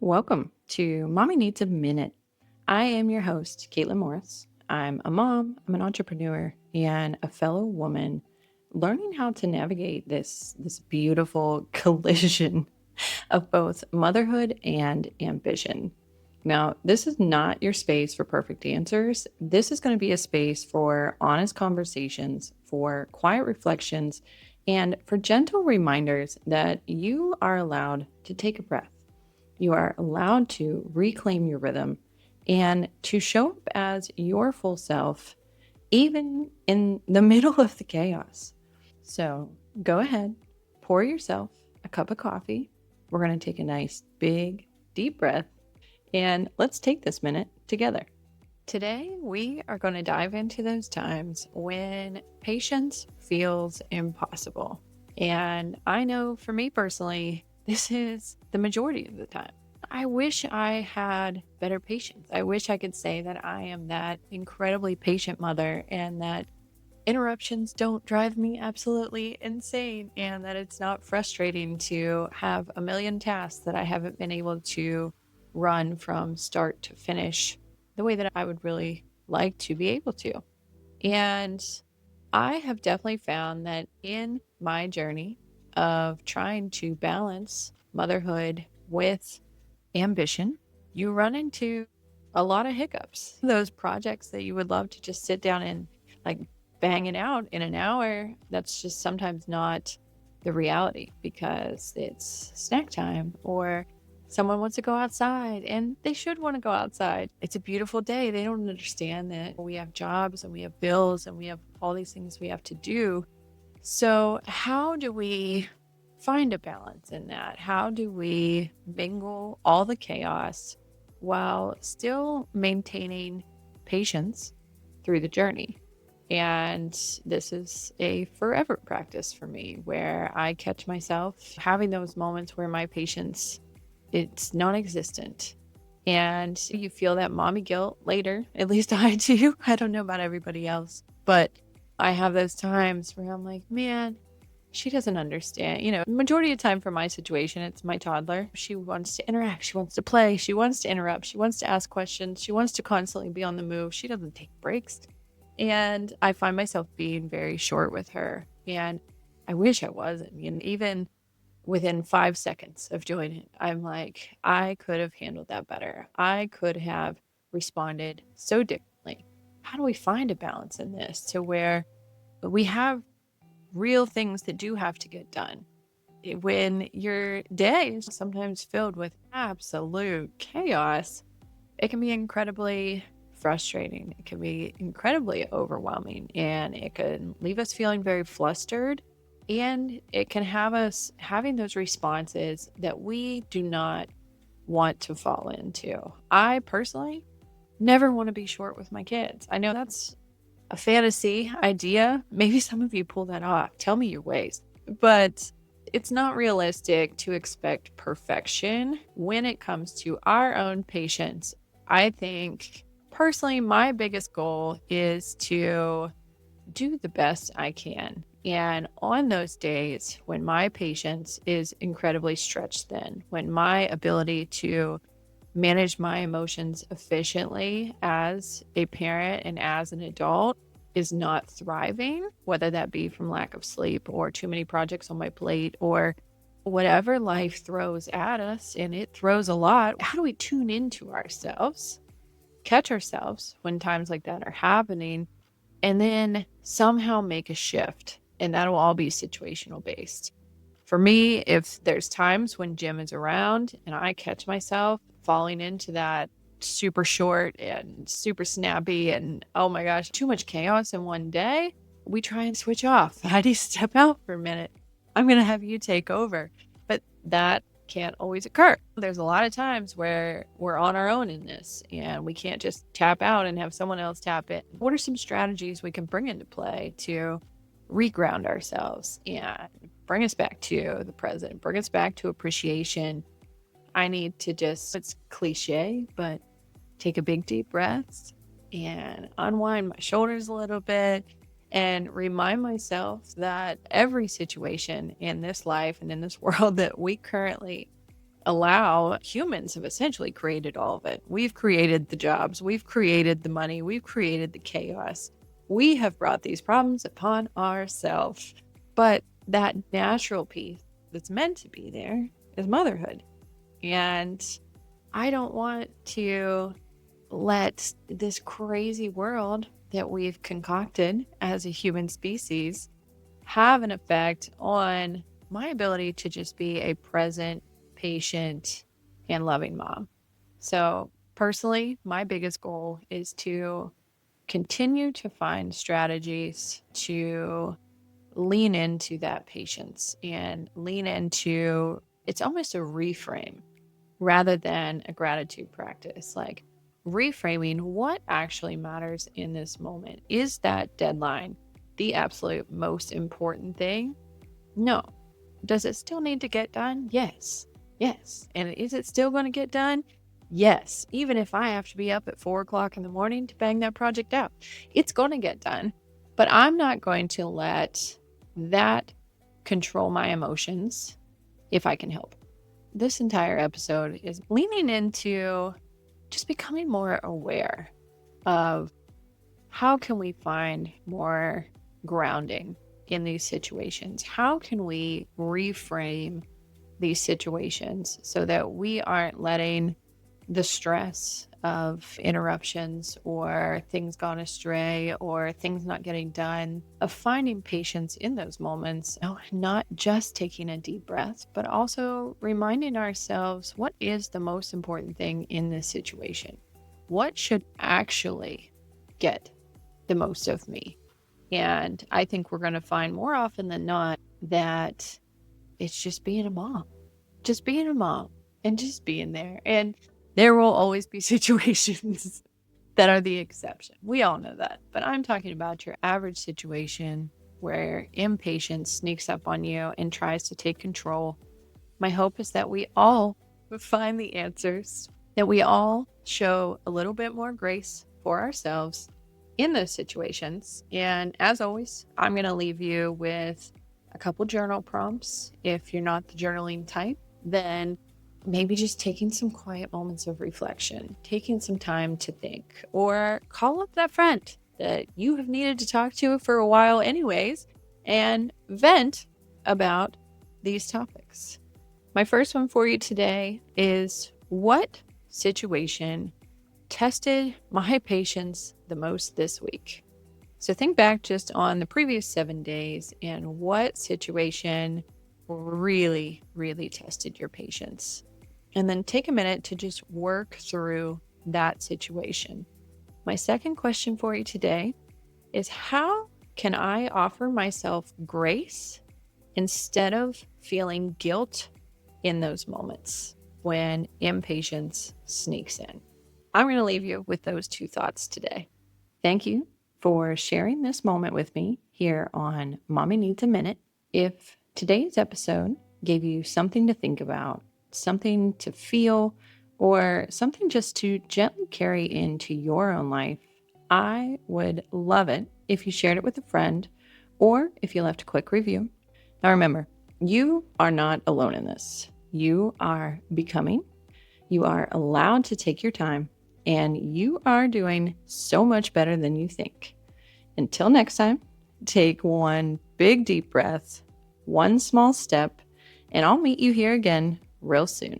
Welcome to Mommy Needs a Minute. I am your host, Kaitlin Morris. I'm a mom, I'm an entrepreneur, and a fellow woman learning how to navigate this beautiful collision of both motherhood and ambition. Now, this is not your space for perfect answers. This is going to be a space for honest conversations, for quiet reflections, and for gentle reminders that you are allowed to take a breath. You are allowed to reclaim your rhythm and to show up as your full self, even in the middle of the chaos. So go ahead, pour yourself a cup of coffee. We're going to take a nice, big, deep breath, and let's take this minute together. Today, we are going to dive into those times when patience feels impossible. And I know for me personally, this is the majority of the time. I wish I had better patience. I wish I could say that I am that incredibly patient mother and that interruptions don't drive me absolutely insane and that it's not frustrating to have a million tasks that I haven't been able to run from start to finish the way that I would really like to be able to. And I have definitely found that in my journey of trying to balance motherhood with ambition, you run into a lot of hiccups. Those projects that you would love to just sit down and like bang it out in an hour, that's just sometimes not the reality because it's snack time or someone wants to go outside and they should want to go outside. It's a beautiful day. They don't understand that we have jobs and we have bills and we have all these things we have to do. So, how do we find a balance in that? How do we mingle all the chaos while still maintaining patience through the journey? And this is a forever practice for me where I catch myself having those moments where my patience it's non-existent. And you feel that mommy guilt later. At least I do. I don't know about everybody else, but I have those times where I'm like, man, she doesn't understand. Majority of the time for my situation, it's my toddler. She wants to interact. She wants to play. She wants to interrupt. She wants to ask questions. She wants to constantly be on the move. She doesn't take breaks. And I find myself being very short with her. And I wish I wasn't. Even within 5 seconds of doing it, I'm like, I could have handled that better. I could have responded so differently. How do we find a balance in this to where we have real things that do have to get done? When your day is sometimes filled with absolute chaos, it can be incredibly frustrating. It can be incredibly overwhelming, and it can leave us feeling very flustered. And it can have us having those responses that we do not want to fall into. I personally never want to be short with my kids. I know that's a fantasy idea. Maybe some of you pull that off. Tell me your ways. But it's not realistic to expect perfection when it comes to our own patience. I think personally, my biggest goal is to do the best I can. And on those days when my patience is incredibly stretched thin, when my ability to manage my emotions efficiently as a parent and as an adult is not thriving, whether that be from lack of sleep or too many projects on my plate or whatever life throws at us, and it throws a lot. How do we tune into ourselves, catch ourselves when times like that are happening, and then somehow make a shift? And that'll all be situational based. For me, if there's times when Jim is around and I catch myself falling into that super short and super snappy and oh my gosh, too much chaos in one day, we try and switch off. I need to step out for a minute. I'm going to have you take over. But that can't always occur. There's a lot of times where we're on our own in this and we can't just tap out and have someone else tap it. What are some strategies we can bring into play to reground ourselves and bring us back to the present, bring us back to appreciation? I need to just, it's cliche, but take a big deep breath and unwind my shoulders a little bit and remind myself that every situation in this life and in this world that we currently allow humans have essentially created all of it. We've created the jobs, we've created the money, we've created the chaos. We have brought these problems upon ourselves. But that natural piece that's meant to be there is motherhood. And I don't want to let this crazy world that we've concocted as a human species have an effect on my ability to just be a present, patient, and loving mom. So, personally, my biggest goal is to continue to find strategies to lean into that patience and lean into it's almost a reframe rather than a gratitude practice. Like reframing what actually matters in this moment. Is that deadline the absolute most important thing? No. Does it still need to get done? Yes. Yes. And is it still going to get done? Yes. Even if I have to be up at 4 o'clock in the morning to bang that project out, it's going to get done. But I'm not going to let that control my emotions if I can help. This entire episode is leaning into just becoming more aware of how can we find more grounding in these situations? How can we reframe these situations so that we aren't letting the stress of interruptions or things gone astray or things not getting done, of finding patience in those moments, not just taking a deep breath, but also reminding ourselves what is the most important thing in this situation? What should actually get the most of me? And I think we're going to find more often than not that it's just being a mom, and just being there. And there will always be situations that are the exception. We all know that. But I'm talking about your average situation where impatience sneaks up on you and tries to take control. My hope is that we all find the answers, that we all show a little bit more grace for ourselves in those situations. And as always, I'm going to leave you with a couple journal prompts. If you're not the journaling type, then maybe just taking some quiet moments of reflection, taking some time to think, or call up that friend that you have needed to talk to for a while anyways, and vent about these topics. My first one for you today is, what situation tested my patience the most this week? So think back just on the previous 7 days and what situation really, really tested your patience. And then take a minute to just work through that situation. My second question for you today is, how can I offer myself grace instead of feeling guilt in those moments when impatience sneaks in? I'm going to leave you with those two thoughts today. Thank you for sharing this moment with me here on Mommy Needs a Minute. If today's episode gave you something to think about, something to feel, or something just to gently carry into your own life, I would love it if you shared it with a friend or if you left a quick review. Now remember, you are not alone in this. You are becoming. You are allowed to take your time, and you are doing so much better than you think. Until next time, take one big deep breath, one small step, and I'll meet you here again real soon.